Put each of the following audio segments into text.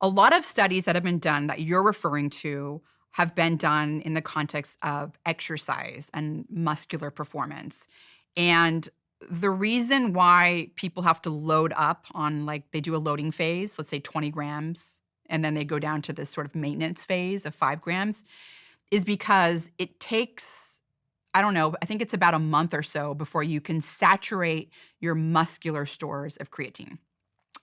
A lot of studies that have been done that you're referring to have been done in the context of exercise and muscular performance. And the reason why people have to load up on, like, they do a loading phase, let's say 20 grams, and then they go down to this sort of maintenance phase of 5 grams, is because it takes, I don't know, I think it's about a month or so before you can saturate your muscular stores of creatine.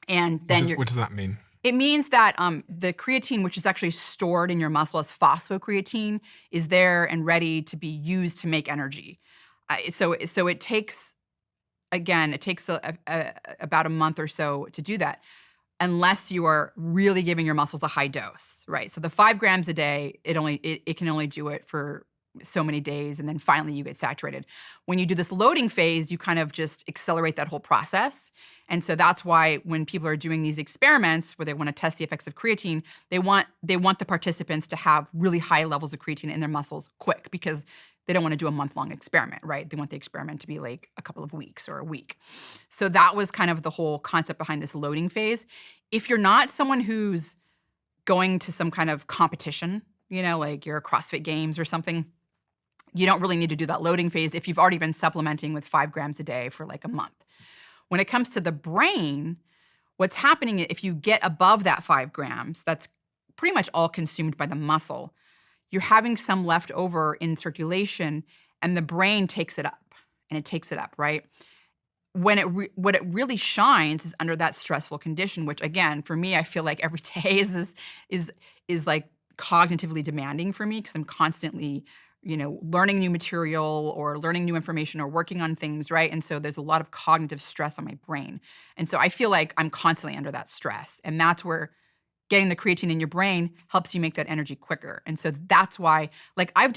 And then What does that mean? it means that the creatine, which is actually stored in your muscle as phosphocreatine, is there and ready to be used to make energy. So it takes, again, it takes about a month or so to do that, unless you are really giving your muscles a high dose, right? So the 5 grams a day, it can only do it for so many days, and then finally you get saturated. When you do this loading phase, you kind of just accelerate that whole process. And so that's why when people are doing these experiments where they want to test the effects of creatine, they want the participants to have really high levels of creatine in their muscles quick, because they don't want to do a month-long experiment, right? They want the experiment to be like a couple of weeks or a week. So that was kind of the whole concept behind this loading phase. If you're not someone who's going to some kind of competition, like you're a CrossFit Games or something, you don't really need to do that loading phase if you've already been supplementing with 5 grams a day for like a month. When it comes to the brain, what's happening if you get above that 5 grams, that's pretty much all consumed by the muscle. You're having some left over in circulation, and the brain takes it up, and it takes it up, right? What it really shines is under that stressful condition, which, again, for me, I feel like every day is like cognitively demanding for me, because I'm constantly learning new material or learning new information or working on things, right? And so there's a lot of cognitive stress on my brain. And so I feel like I'm constantly under that stress. And that's where getting the creatine in your brain helps you make that energy quicker. And so that's why, like, I've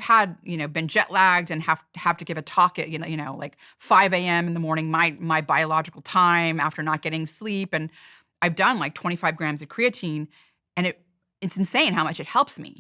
had, been jet lagged and have to give a talk at, like 5 a.m. in the morning, my biological time, after not getting sleep. And I've done like 25 grams of creatine, and it's insane how much it helps me.